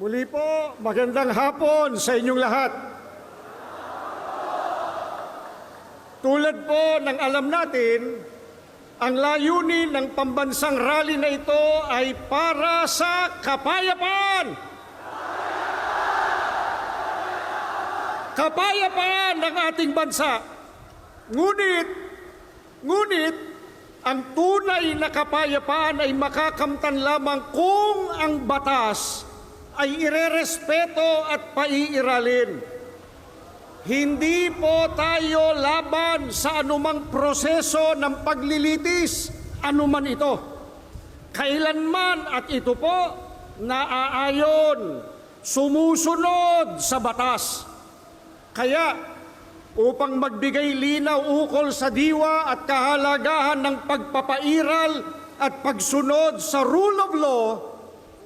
Muli po, magandang hapon sa inyong lahat. Tulad po ng alam natin, ang layunin ng pambansang rally na ito ay para sa kapayapaan. Kapayapaan ng ating bansa. Ngunit, ang tunay na kapayapaan ay makakamtan lamang kung ang batas ay irerespeto at paiiralin. Hindi po tayo laban sa anumang proseso ng paglilitis, anuman ito. Kailanman at ito po naaayon, sumusunod sa batas. Kaya, upang magbigay linaw ukol sa diwa at kahalagahan ng pagpapairal at pagsunod sa rule of law,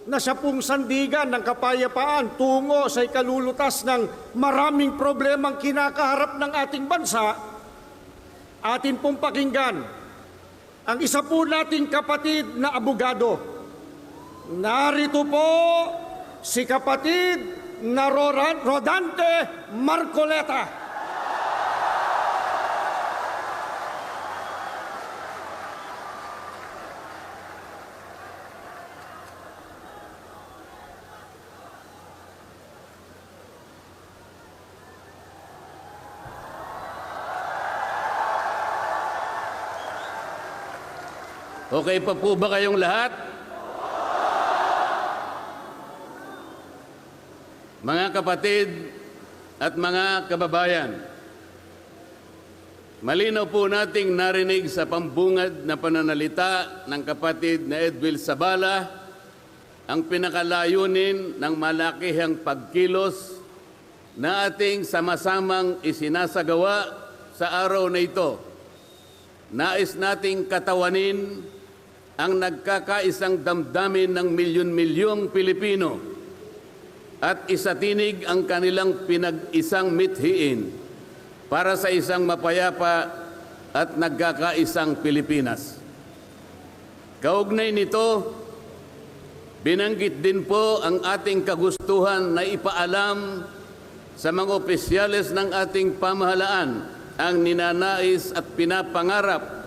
na siya pong sandigan ng kapayapaan tungo sa ikalulutas ng maraming problemang kinakaharap ng ating bansa, atin pong pakinggan ang isa po nating kapatid na abogado. Narito po si kapatid na Rodante Marcoleta. Okay pa po ba kayong lahat? Mga kapatid at mga kababayan, malinaw po nating narinig sa pambungad na pananalita ng kapatid na Edwil Sabala ang pinakalayunin ng malakihang pagkilos na ating sama-samang isinasagawa sa araw na ito. Nais nating katawanin ang nagkakaisang damdamin ng milyon-milyong Pilipino at isatinig ang kanilang pinag-isang mithiin para sa isang mapayapa at nagkakaisang Pilipinas. Kaugnay nito, binanggit din po ang ating kagustuhan na ipaalam sa mga opisyales ng ating pamahalaan ang ninanais at pinapangarap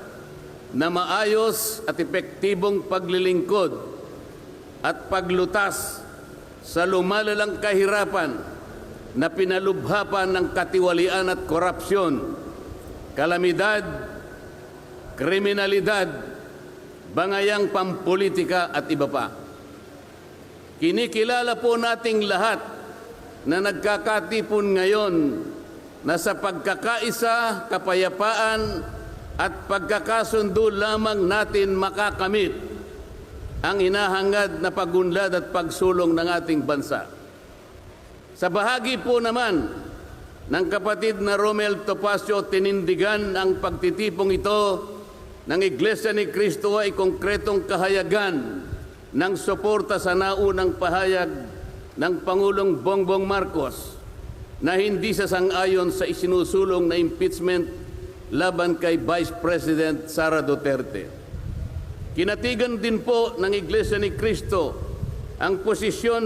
na maayos at epektibong paglilingkod at paglutas sa lumalalang kahirapan na pinalubhapan ng katiwalian at korupsyon, kalamidad, kriminalidad, bangayang pampolitika at iba pa. Kinikilala po nating lahat na nagkakatipon ngayon na sa pagkakaisa, kapayapaan at pagkakasundo lamang natin makakamit ang hinahangad na pagunlad at pagsulong ng ating bansa. Sa bahagi po naman ng kapatid na Romel Topacio, tinindigan ang pagtitipong ito ng Iglesia ni Cristo ay konkretong kahayagan ng suporta sa naunang pahayag ng Pangulong Bongbong Marcos na hindi sasang-ayon sa isinusulong na impeachment laban kay Vice President Sara Duterte. Kinatigan din po ng Iglesia ni Cristo ang posisyon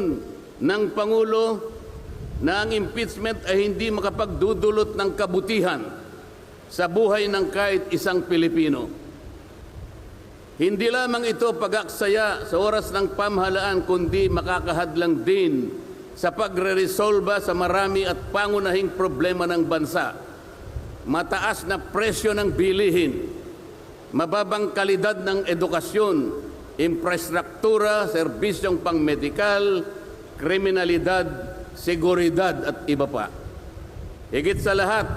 ng Pangulo na ang impeachment ay hindi makapagdudulot ng kabutihan sa buhay ng kahit isang Pilipino. Hindi lamang ito pag-aksaya sa oras ng pamahalaan, kundi makakahadlang din sa pagre-resolba sa marami at pangunahing problema ng bansa. Mataas na presyo ng bilihin, mababang kalidad ng edukasyon, infrastruktura, serbisyong pangmedikal, kriminalidad, seguridad at iba pa. Higit sa lahat,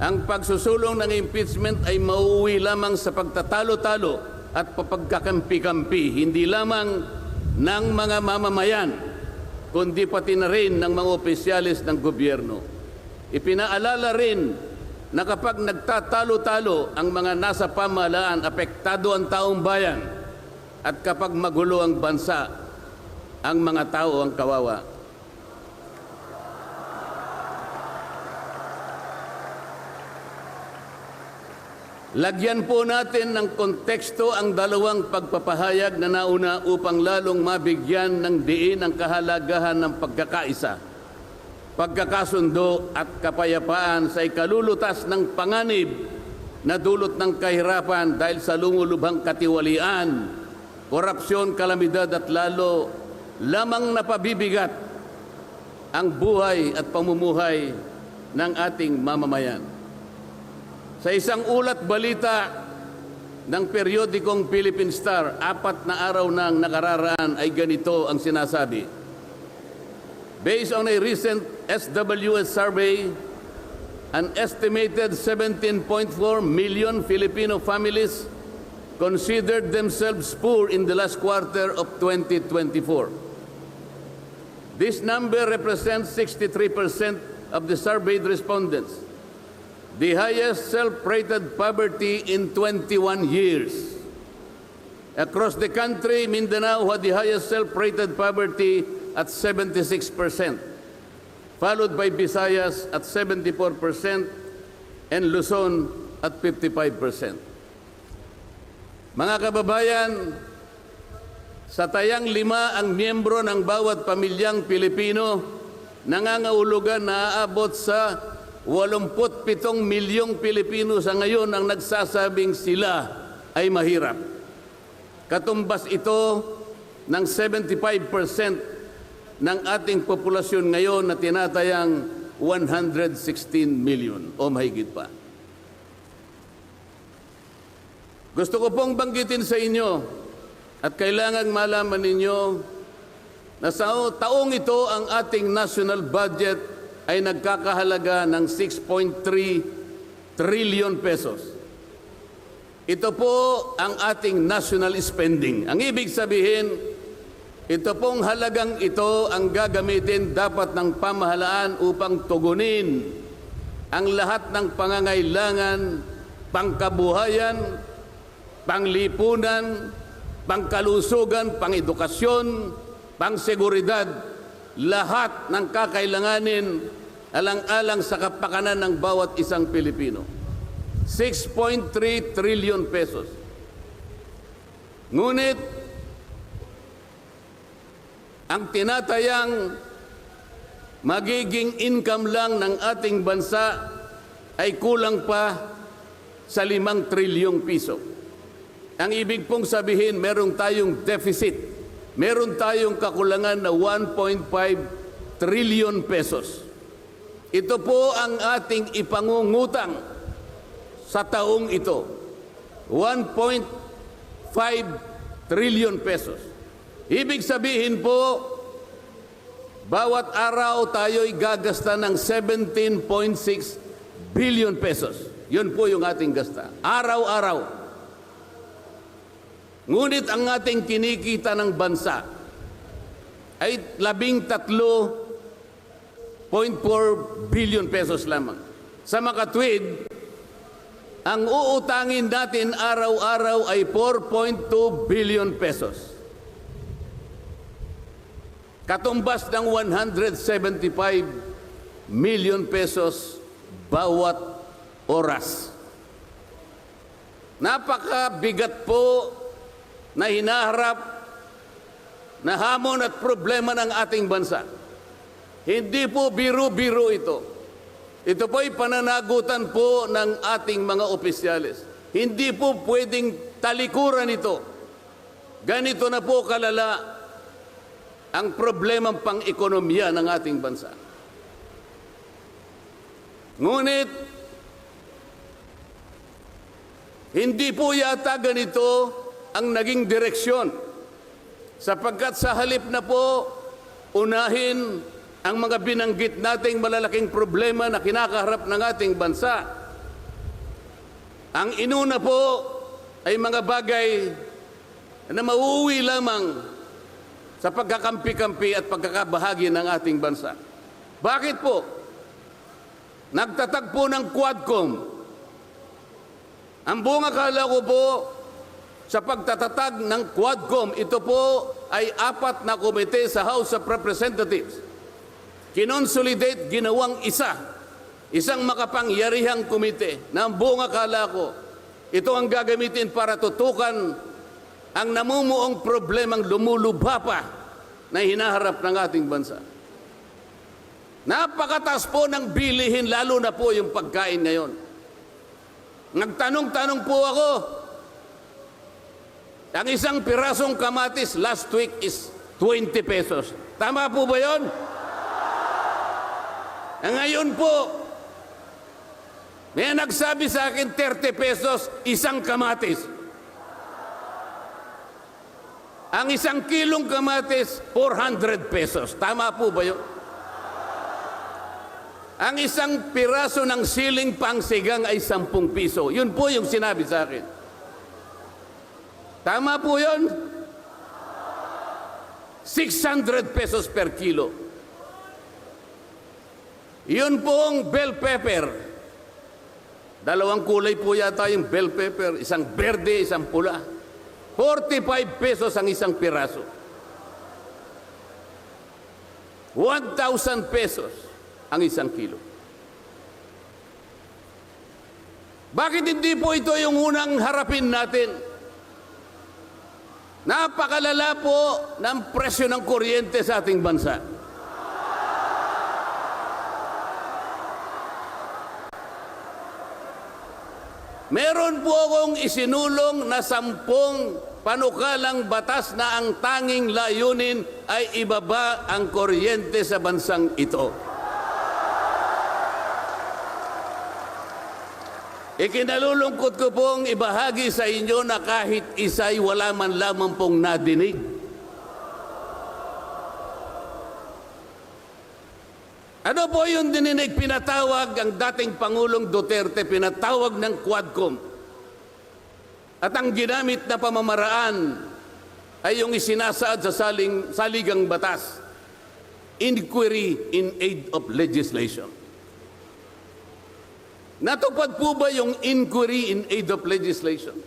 ang pagsusulong ng impeachment ay mauuwi lamang sa pagtatalo-talo at papagkakampi-kampi, hindi lamang ng mga mamamayan, kundi pati na rin ng mga opisyalis ng gobyerno. Ipinaalala rin na kapag nagtatalo-talo ang mga nasa pamahalaan, apektado ang taong bayan, at kapag magulo ang bansa, ang mga tao ang kawawa. Lagyan po natin ng konteksto ang dalawang pagpapahayag na nauna upang lalong mabigyan ng diin ang kahalagahan ng pagkakaisa, pagkakasundo at kapayapaan sa ikalulutas ng panganib na dulot ng kahirapan dahil sa lumulubhang katiwalian, korupsyon, kalamidad at lalo lamang napabibigat ang buhay at pamumuhay ng ating mamamayan. Sa isang ulat balita ng periodikong Philippine Star, 4 na araw nang nakararaan ay ganito ang sinasabi. Based on a recent SWS survey, an estimated 17.4 million Filipino families considered themselves poor in the last quarter of 2024. This number represents 63% of the surveyed respondents, the highest self-rated poverty in 21 years. Across the country, Mindanao had the highest self-rated poverty at 76%, followed by Visayas at 74% and Luzon at 55%. Mga kababayan, sa tayang 5 ang miyembro ng bawat pamilyang Pilipino, nangangahulugan na aabot sa 87 milyong Pilipino sa ngayon ang nagsasabing sila ay mahirap. Katumbas ito ng 75% ng ating populasyon ngayon na tinatayang 116 million o mahigit pa. Gusto ko pong banggitin sa inyo at kailangan malaman ninyo na sa taong ito ang ating national budget ay nagkakahalaga ng 6.3 trillion pesos. Ito po ang ating national spending. Ang ibig sabihin, ito pong halagang ito ang gagamitin dapat ng pamahalaan upang tugunin ang lahat ng pangangailangan, pangkabuhayan, panglipunan, pangkalusugan, pangedukasyon, pangseguridad, lahat ng kakailanganin alang-alang sa kapakanan ng bawat isang Pilipino. 6.3 trillion pesos. Ngunit, ang tinatayang magiging income lang ng ating bansa ay kulang pa sa 5 trilyong piso. Ang ibig pong sabihin, meron tayong deficit. Meron tayong kakulangan na 1.5 trillion pesos. Ito po ang ating ipangungutang sa taong ito. 1.5 trillion pesos. Ibig sabihin po, bawat araw tayo'y gagasta ng 17.6 billion pesos. Yun po yung ating gasta. Araw-araw. Ngunit ang ating kinikita ng bansa ay 13.4 billion pesos lamang. Sa makatwid, ang uutangin natin araw-araw ay 4.2 billion pesos. Katumbas ng 175 million pesos bawat oras. Napakabigat po na hinaharap na hamon at problema ng ating bansa. Hindi po biro-biro ito. Ito po ay pananagutan po ng ating mga opisyales. Hindi po pwedeng talikuran ito. Ganito na po kalala ang problemang pang-ekonomiya ng ating bansa. Ngunit, hindi po yata ganito ang naging direksyon, sapagkat sa halip na po unahin ang mga binanggit nating malalaking problema na kinakaharap ng ating bansa, ang inuna po ay mga bagay na mauuwi lamang sa pagkakampi-kampi at pagkakabahagi ng ating bansa. Bakit po? Nagtatag po ng Quadcom. Ang buong akala ko po, sa pagtatatag ng Quadcom, ito po ay 4 na komite sa House of Representatives. Kinonsolidate, ginawang isang makapangyarihang komite na ang buong akala ko ito ang gagamitin para tutukan ang namumuong problemang lumulubha pa na hinaharap ng ating bansa. Napakataas po ng bilihin, lalo na po yung pagkain ngayon. Nagtanong-tanong po ako, ang isang pirasong kamatis last week is 20 pesos. Tama po ba yun? Ngayon po, may nagsabi sa akin 30 pesos isang kamatis. Ang isang kilong kamatis, 400 pesos. Tama po ba yun? Ang isang piraso ng siling pangsigang ay 10 piso. Yun po yung sinabi sa akin. Tama po yun? 600 pesos per kilo. Yun pong bell pepper. Dalawang kulay po yata yung bell pepper. Isang berde, isang pula. 45 pesos ang isang piraso. 1,000 pesos ang isang kilo. Bakit hindi po ito yung unang harapin natin? Napakalala po ng presyo ng kuryente sa ating bansa. Meron po akong isinulong na 10 panukalang batas na ang tanging layunin ay ibaba ang kuryente sa bansang ito. Ikinalulungkot ko pong ibahagi sa inyo na kahit isa'y wala man lamang pong nadinig. Ano po yung dininig? Pinatawag ang dating Pangulong Duterte, pinatawag ng Quadcom. At ang ginamit na pamamaraan ay yung isinasaad sa saligang batas, Inquiry in Aid of Legislation. Natupad po ba yung Inquiry in Aid of Legislation?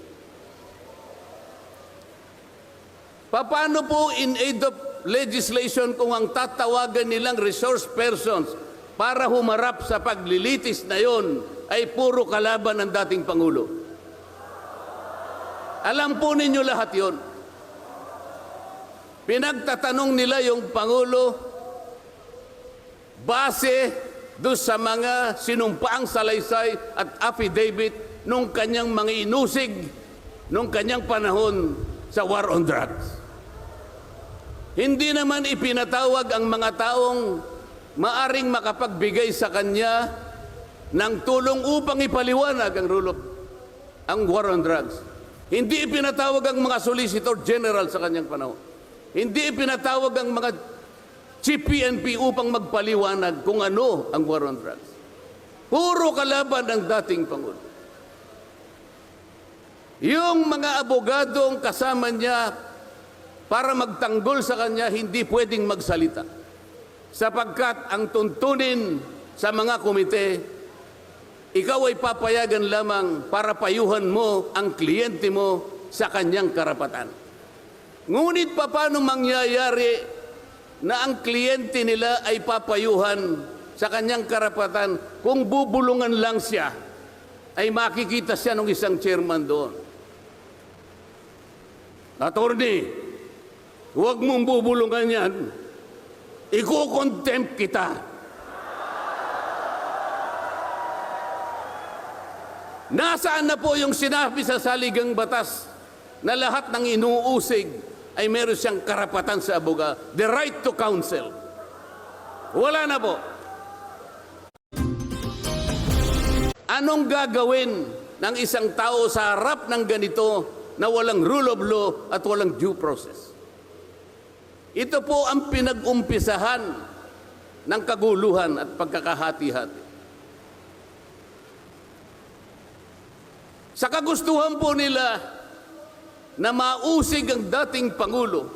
Paano po in aid of legislation kung ang tatawagan nilang resource persons para humarap sa paglilitis na yon ay puro kalaban ng dating Pangulo? Alam po ninyo lahat yon. Pinagtatanong nila yung Pangulo base doon sa mga sinumpaang salaysay at affidavit nung kanyang mga inusig nung kanyang panahon sa war on drugs. Hindi naman ipinatawag ang mga taong maaring makapagbigay sa kanya ng tulong upang ipaliwanag ang war on drugs. Hindi ipinatawag ang mga Solicitor General sa kanyang panahon. Hindi ipinatawag ang mga Chief PNP upang magpaliwanag kung ano ang war on drugs. Puro kalaban ang dating Pangulo. Yung mga abogadong kasama niya para magtanggol sa kanya, hindi pwedeng magsalita. Sapagkat ang tuntunin sa mga komite, ikaw ay papayagan lamang para payuhan mo ang kliyente mo sa kanyang karapatan. Ngunit paano mangyayari na ang kliyente nila ay papayuhan sa kanyang karapatan kung bubulungan lang siya, ay makikita siya ng isang chairman doon. Attorney, huwag mong bubulungan yan. Iko-contempt kita. Nasaan na po yung sinabi sa saligang batas na lahat ng inuusig ay meron siyang karapatan sa abogado? The right to counsel. Wala na po. Anong gagawin ng isang tao sa harap ng ganito na walang rule of law at walang due process? Ito po ang pinag-umpisahan ng kaguluhan at pagkakahati-hati. Sa kagustuhan po nila na mausig ang dating Pangulo,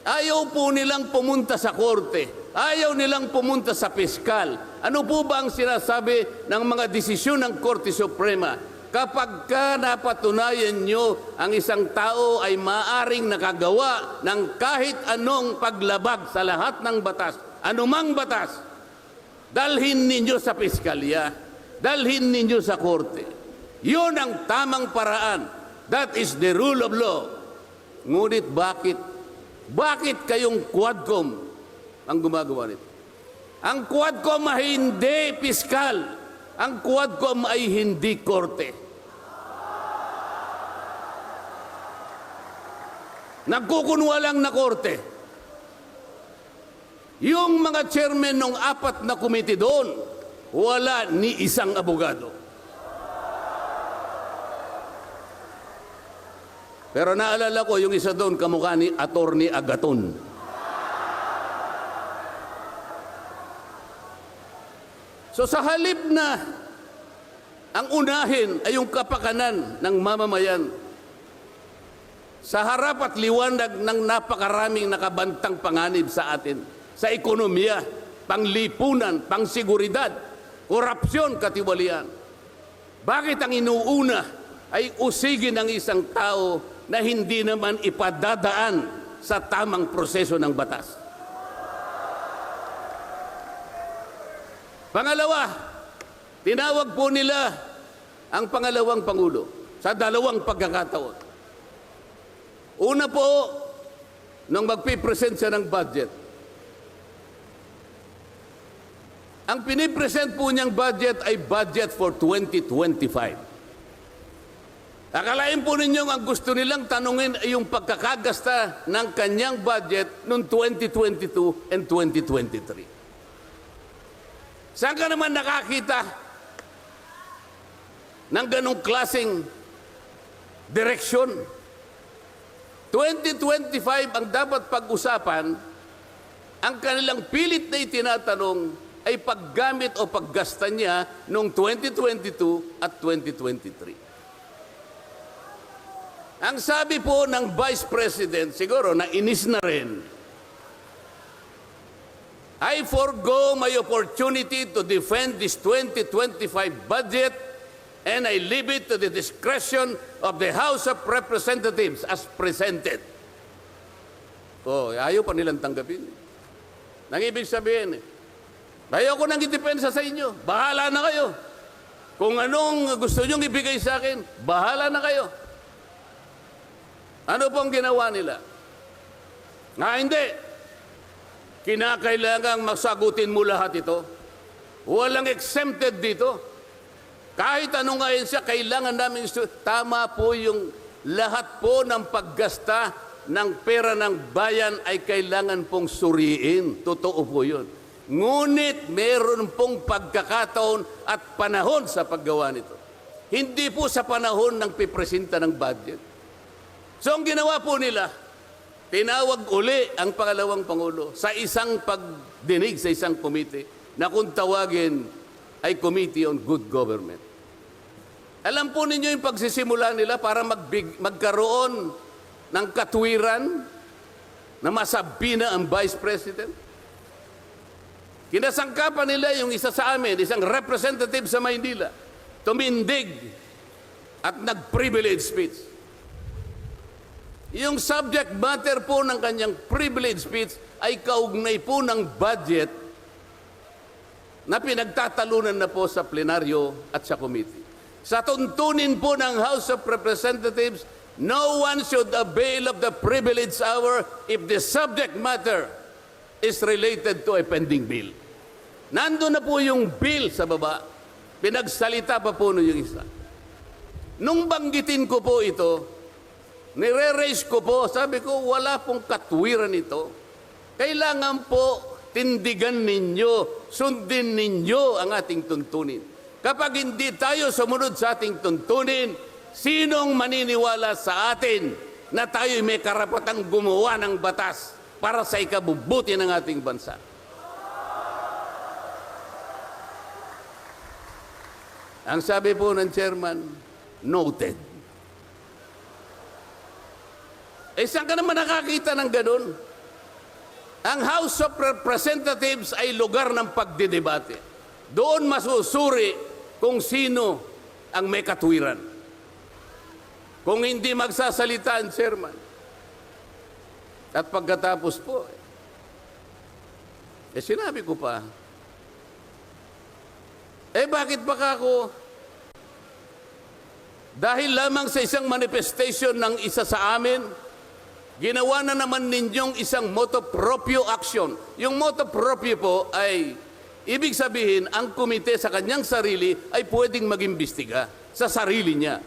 ayaw po nilang pumunta sa korte, ayaw nilang pumunta sa piskal. Ano po ba ang sinasabi ng mga desisyon ng Korte Suprema? Kapag ka napatunayan nyo ang isang tao ay maaring nakagawa ng kahit anong paglabag sa lahat ng batas, anumang batas, dalhin ninyo sa piskalya, dalhin ninyo sa korte. Yun ang tamang paraan. That is the rule of law. Ngunit bakit? Bakit kayong Quadcom ang gumagawa nito? Ang Quadcom ay hindi piskal. Ang Quadcom ay hindi korte. Nagkukunwa lang na korte. Yung mga chairman ng 4 na komite doon, wala ni isang abogado. Pero naalala ko yung isa doon, kamukha ni Attorney Agaton. So sa halip na ang unahin ay yung kapakanan ng mamamayan, sa harap at liwanag ng napakaraming nakabantang panganib sa atin, sa ekonomiya, panglipunan, pangsiguridad, korupsyon, katiwalian. Bakit ang inuuna ay usigin ng isang tao na hindi naman ipadadaan sa tamang proseso ng batas? Pangalawa, tinawag po nila ang pangalawang Pangulo sa 2 pagkakataon. Una po, nung magpipresent siya ng budget, ang pinipresent po niyang budget ay budget for 2025. Akalain po ninyong ang gusto nilang tanungin ay yung pagkakagasta ng kanyang budget noong 2022 and 2023. Saan ka naman nakakita ng ganong klaseng direksyon? 2025 ang dapat pag-usapan, ang kanilang pilit na itinatanong ay paggamit o paggasta niya noong 2022 at 2023. Ang sabi po ng Vice President, siguro nainis na rin, I forgo my opportunity to defend this 2025 budget and I leave it to the discretion of the House of Representatives as presented. Oh, ayaw pa nilang tanggapin. Nang ibig sabihin, ayoko nang idepensa sa inyo. Bahala na kayo. Kung anong gusto nyong ibigay sa akin, bahala na kayo. Ano pong ginawa nila? Hindi. Kinakailangang masagutin mo lahat ito. Walang exempted dito. Kahit ano nga yun siya, kailangan namin tama po yung lahat po ng paggasta ng pera ng bayan ay kailangan pong suriin. Totoo po yun. Ngunit meron pong pagkakataon at panahon sa paggawa nito. Hindi po sa panahon ng pipresenta ng budget. So ang ginawa po nila, tinawag uli ang pangalawang Pangulo sa isang pagdinig sa isang komite na kung tawagin ay Committee on Good Government. Alam po ninyo yung pagsisimula nila para magkaroon ng katwiran na masabi na ang Vice President? Kinasangkapan nila yung isa sa amin, isang representative sa Maynila, tumindig at nag-privilege speech. Yung subject matter po ng kanyang privilege speech ay kaugnay po ng budget na pinagtatalunan na po sa plenaryo at sa committee. Sa tuntunin po ng House of Representatives, no one should avail of the privilege hour if the subject matter is related to a pending bill. Nandun na po yung bill sa baba. Pinagsalita pa po yung isa. Nung banggitin ko po ito, nire-raise ko po, sabi ko, wala pong katwiran ito. Kailangan po tindigan ninyo, sundin ninyo ang ating tuntunin. Kapag hindi tayo sumunod sa ating tuntunin, sinong maniniwala sa atin na tayo may karapatang gumawa ng batas para sa ikabubuti ng ating bansa? Ang sabi po ng chairman, noted. Saan ka naman nakakita ng ganun? Ang House of Representatives ay lugar ng pagdidebate. Doon masusuri kung sino ang may katwiran. Kung hindi magsasalita ang chairman. At pagkatapos po, sinabi ko pa, bakit baka ako Dahil lamang sa isang manifestation ng isa sa amin, ginawa na naman ninyong isang motu proprio action. Yung motu proprio po ay, ibig sabihin, ang komite sa kanyang sarili ay pwedeng mag-imbestiga sa sarili niya.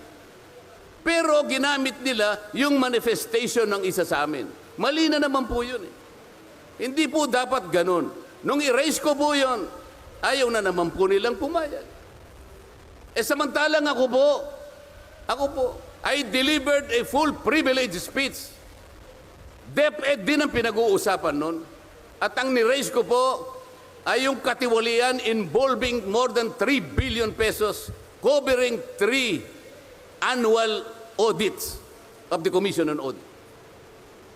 Pero ginamit nila yung manifestation ng isa sa amin. Mali na naman po yun eh. Hindi po dapat ganun. Nung i-raise ko po yun, ayaw na naman po nilang pumayag. Samantalang ako po, I delivered a full privilege speech. DepEd din ang pinag-uusapan nun. At ang ni-raise ko po ay yung katiwalian involving more than 3 billion pesos covering 3 annual audits of the Commission on Audit.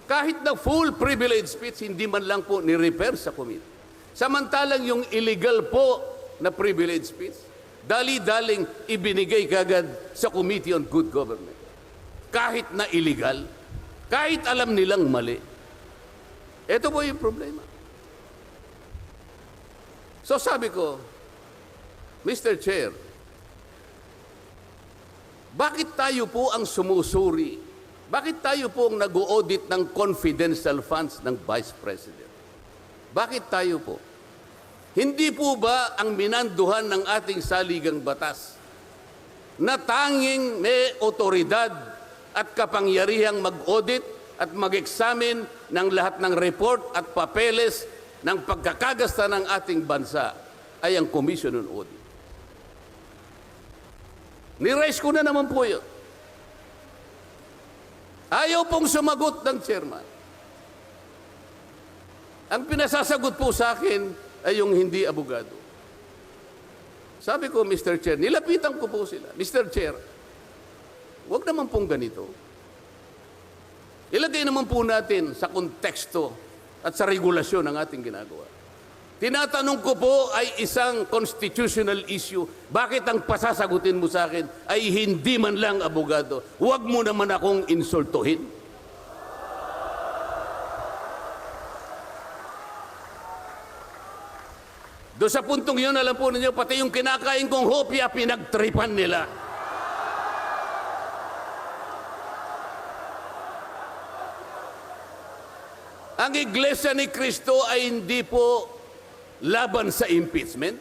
Kahit na full privilege speech, hindi man lang po ni-refer sa committee. Samantalang yung illegal po na privilege speech, dali-daling ibinigay kagad sa Committee on Good Government. Kahit na illegal, kahit alam nilang mali. Ito po yung problema. So sabi ko, Mr. Chair, bakit tayo po ang sumusuri? Bakit tayo po ang nag-audit ng confidential funds ng Vice President? Bakit tayo po? Hindi po ba ang minanduhan ng ating saligang batas na tanging may otoridad at kapangyarihang mag-audit at mag-examine ng lahat ng report at papeles ng pagkakagasta ng ating bansa ay ang Commission on Audit? Ni-raise ko na naman po yun. Ayaw pong sumagot ng chairman. Ang pinasasagot po sa akin ay yung hindi abogado. Sabi ko, Mr. Chair, nilapitan ko po sila. Mr. Chair, huwag naman pong ganito. Ilagay naman po natin sa konteksto at sa regulasyon ng ating ginagawa. Tinatanong ko po ay isang constitutional issue. Bakit ang pasasagutin mo sa akin ay hindi man lang abogado? Huwag mo naman akong insultuhin. Doon sa puntong yun, alam po ninyo, pati yung kinakain kong hopya, pinagtripan nila. Ang Iglesia ni Cristo ay hindi po laban sa impeachment,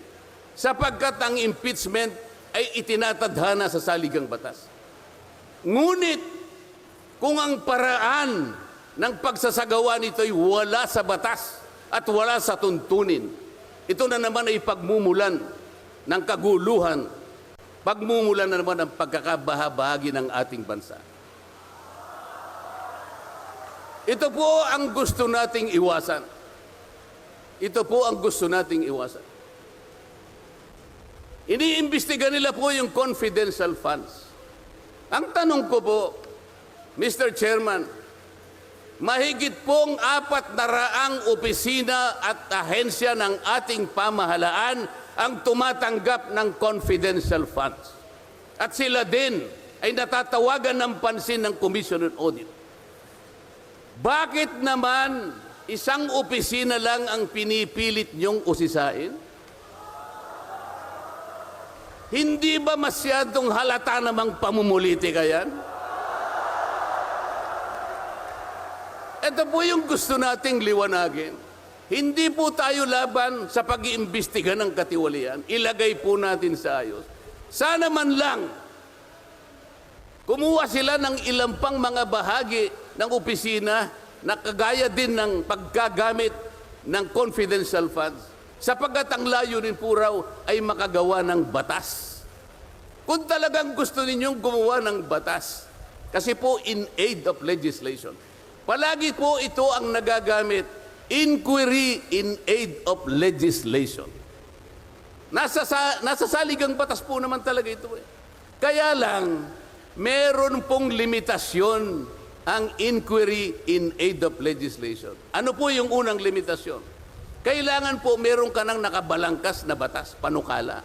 sapagkat ang impeachment ay itinatadhana sa saligang batas. Ngunit, kung ang paraan ng pagsasagawa nito ay wala sa batas at wala sa tuntunin, ito na naman ay pagmumulan ng kaguluhan, pagmumulan na naman ng pagkakabahabahagi ng ating bansa. Ito po ang gusto nating iwasan. Ito po ang gusto nating iwasan. Iniimbestiga nila po yung confidential funds. Ang tanong ko po, Mr. Chairman, mahigit pong 400 opisina at ahensya ng ating pamahalaan ang tumatanggap ng confidential funds. At sila din ay natatawagan ng pansin ng Commission on Audit. Bakit naman isang opisina lang ang pinipilit niyong usisain? Hindi ba masyadong halata namang pamumulitika yan? Ito po yung gusto nating liwanagin. Hindi po tayo laban sa pag-iimbestiga ng katiwalian. Ilagay po natin sa ayos. Sana man lang, kumuha sila ng ilang pang mga bahagi ng opisina na kagaya din ng paggagamit ng confidential funds, sapagkat ang layunin po raw ay makagawa ng batas. Kung talagang gusto ninyong gumawa ng batas, kasi po in aid of legislation, palagi po ito ang nagagamit, inquiry in aid of legislation. Nasa saligang batas po naman talaga ito eh. Kaya lang, meron pong limitasyon ang inquiry in aid of legislation. Ano po yung unang limitasyon? Kailangan po meron ka ng nakabalangkas na batas, panukala.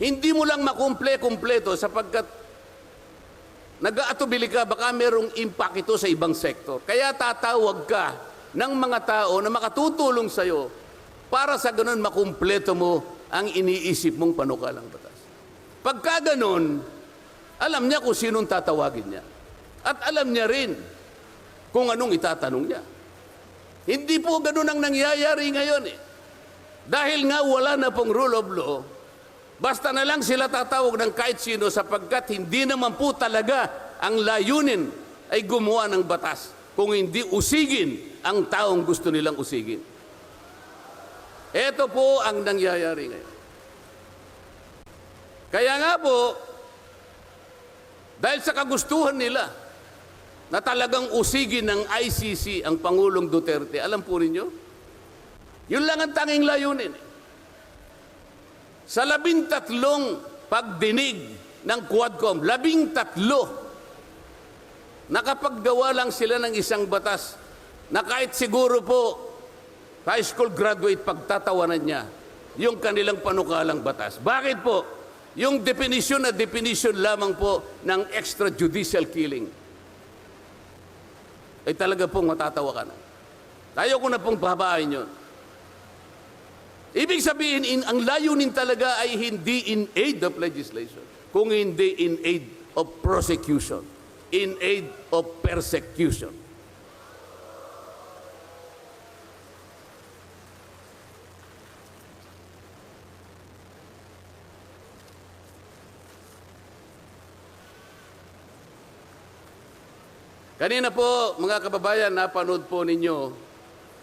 Hindi mo lang makumple-kumpleto sapagkat nag-aatubili ka, baka merong impact ito sa ibang sektor. Kaya tatawag ka ng mga tao na makatutulong sa'yo para sa ganun makumpleto mo ang iniisip mong panukalang batas. Pagka ganun, Alam niya kung sinong tatawagin niya. At alam niya rin kung anong itatanong niya. Hindi po ganun ang nangyayari ngayon eh. Dahil nga wala na pong rule of law, basta na lang sila tatawag ng kahit sino sapagkat hindi naman po talaga ang layunin ay gumawa ng batas kung hindi usigin ang taong gusto nilang usigin. Ito po ang nangyayari ngayon. Kaya nga po, dahil sa kagustuhan nila na talagang usigin ng ICC ang Pangulong Duterte, alam po ninyo, yun lang ang tanging layunin. Sa 13 pagdinig ng Quadcom, 13, nakapaggawa lang sila ng isang batas na kahit siguro po high school graduate pagtatawanan niya yung kanilang panukalang batas. Bakit po? Yung definition na definition lamang po ng extrajudicial killing ay talaga pong matatawa ka na. Ayaw ko na pong pahabain yun. Ibig sabihin, ang layunin talaga ay hindi in aid of legislation, kung hindi in aid of prosecution, in aid of persecution. Kanina po, mga kababayan, napanood po ninyo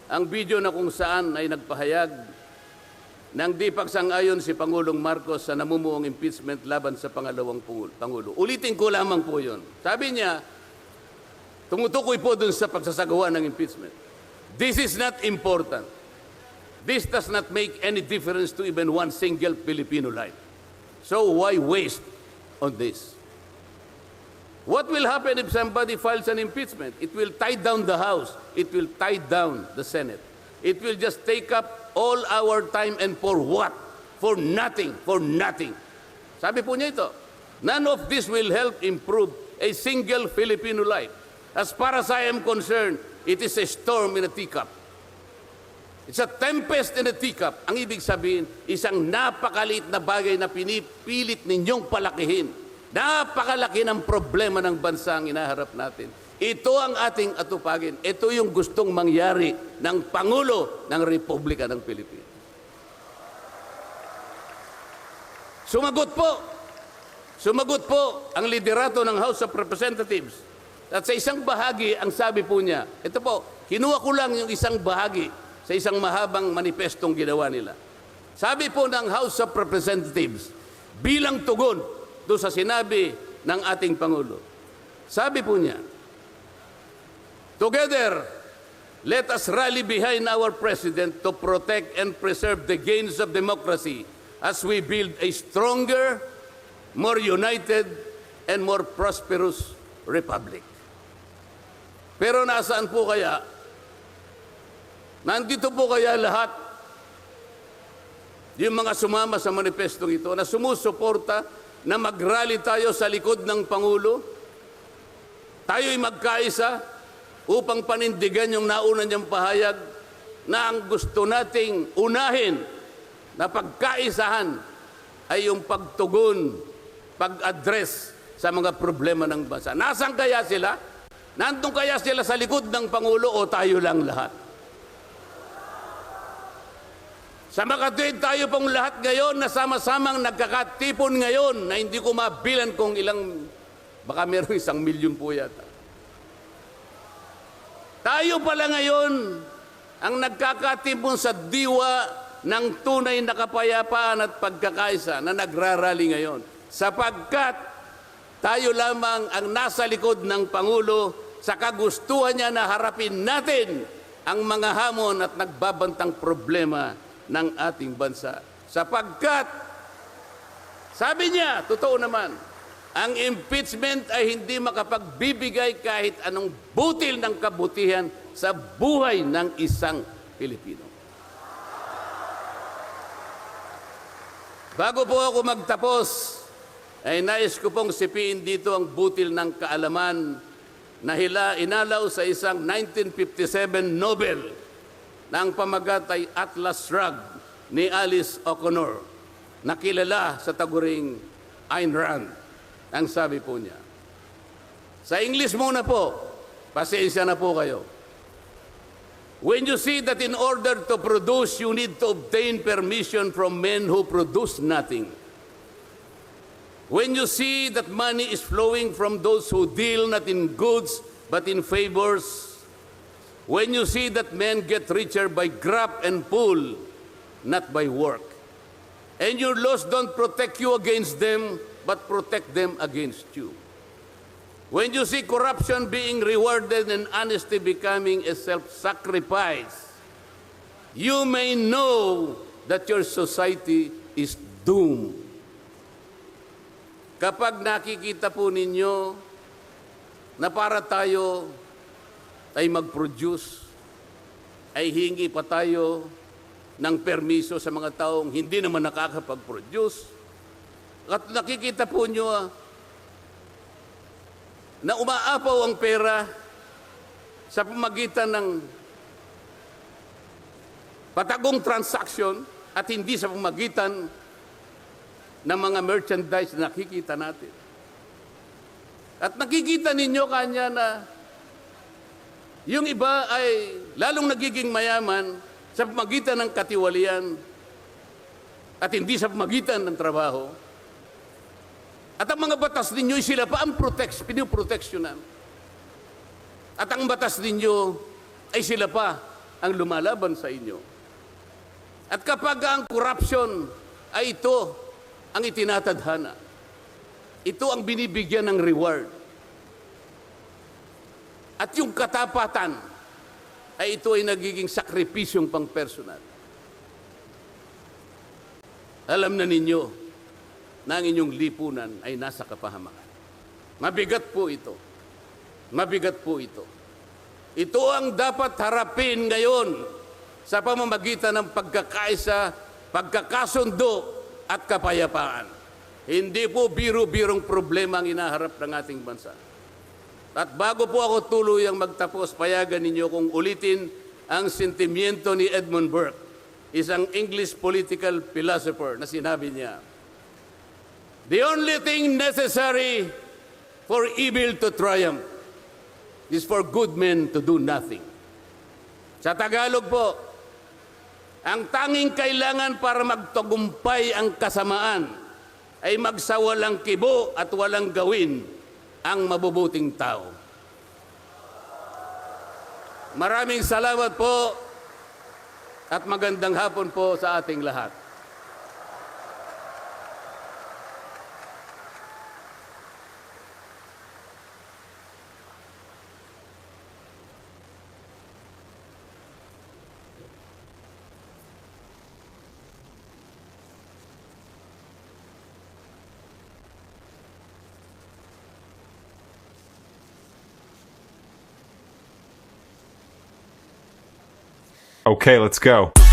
ang video na kung saan ay nagpahayag ng di pagsang-ayon si Pangulong Marcos sa namumuong impeachment laban sa pangalawang Pangulo. Ulitin ko lamang po yun. Sabi niya, tumutukoy po dun sa pagsasagawa ng impeachment. This is not important. This does not make any difference to even one single Filipino life. So why waste on this? What will happen if somebody files an impeachment? It will tie down the House. It will tie down the Senate. It will just take up all our time and for what? For nothing. For nothing. Sabi po niya ito, none of this will help improve a single Filipino life. As far as I am concerned, it is a storm in a teacup. It's a tempest in a teacup. Ang ibig sabihin, isang napakaliit na bagay na pinipilit ninyong palakihin. Napakalaki ng problema ng bansa ang inaharap natin. Ito ang ating atupagin. Ito yung gustong mangyari ng Pangulo ng Republika ng Pilipinas. Sumagot po ang liderato ng House of Representatives. At sa isang bahagi, ang sabi po niya, ito po, kinuha ko lang yung isang bahagi sa isang mahabang manifestong ginawa nila. Sabi po ng House of Representatives, bilang tugon doon sa sinabi ng ating Pangulo. Sabi po niya, together, let us rally behind our President to protect and preserve the gains of democracy as we build a stronger, more united, and more prosperous republic. Pero nasaan po kaya? Nandito po kaya lahat yung mga sumama sa manifestong ito na sumusuporta na mag-rally tayo sa likod ng Pangulo, tayo'y magkaisa upang panindigan yung nauna niyang pahayag na ang gusto nating unahin na pagkaisahan ay yung pagtugon, pag-address sa mga problema ng bansa. Nasaan kaya sila? Nandun kaya sila sa likod ng Pangulo o tayo lang lahat? Sa makatuwid tayo pong lahat ngayon na sama-samang nagkakatipon ngayon na hindi ko mabilan kung ilang, baka meron 1 milyon po yata. Tayo pala ngayon ang nagkakatipon sa diwa ng tunay na kapayapaan at pagkakaisa na nagrarally ngayon. Sapagkat tayo lamang ang nasa likod ng Pangulo sa kagustuhan niya na harapin natin ang mga hamon at nagbabantang problema ng ating bansa. Sapagkat, sabi niya, totoo naman, ang impeachment ay hindi makapagbibigay kahit anong butil ng kabutihan sa buhay ng isang Pilipino. Bago po ako magtapos, ay nais ko pong sipiin dito ang butil ng kaalaman na inalaw sa isang 1957 Nobel na ang pamagat ay Atlas Shrugged ni Alice O'Connor, na kilala sa taguring Ayn Rand. Ang sabi po niya. Sa English muna po, pasensya na po kayo. When you see that in order to produce, you need to obtain permission from men who produce nothing. When you see that money is flowing from those who deal not in goods but in favors. When you see that men get richer by grab and pull, not by work. And your laws don't protect you against them, but protect them against you. When you see corruption being rewarded and honesty becoming a self-sacrifice, you may know that your society is doomed. Kapag nakikita po ninyo na para tayo ay mag-produce, ay hingi pa tayo ng permiso sa mga taong hindi naman nakakapag-produce, at nakikita po nyo na umaapaw ang pera sa pamagitan ng patagong transaction at hindi sa pamagitan ng mga merchandise na nakikita natin. At nakikita ninyo kanya na yung iba ay lalong nagiging mayaman sa pamagitan ng katiwalian at hindi sa pamagitan ng trabaho. At ang mga batas ninyo, sila pa ang pinoproteksyonan. At ang batas ninyo ay sila pa ang lumalaban sa inyo. At kapag ang corruption ay ito ang itinatadhana, ito ang binibigyan ng reward. At yung katapatan ay ito ay nagiging sakripisyong pang-personal. Alam na ninyo na ang inyong lipunan ay nasa kapahamakan. Mabigat po ito. Mabigat po ito. Ito ang dapat harapin ngayon sa pamamagitan ng pagkakaisa, pagkakasundo at kapayapaan. Hindi po biro-birong problema ang inaharap ng ating bansa. At bago po ako tuluyang magtapos, payagan ninyo kung ulitin ang sentimiento ni Edmund Burke, isang English political philosopher, na sinabi niya, "The only thing necessary for evil to triumph is for good men to do nothing." Sa Tagalog po, ang tanging kailangan para magtagumpay ang kasamaan ay magsawalang kibo at walang gawin ang mabubuting tao. Maraming salamat po at magandang hapon po sa ating lahat. Okay, let's go.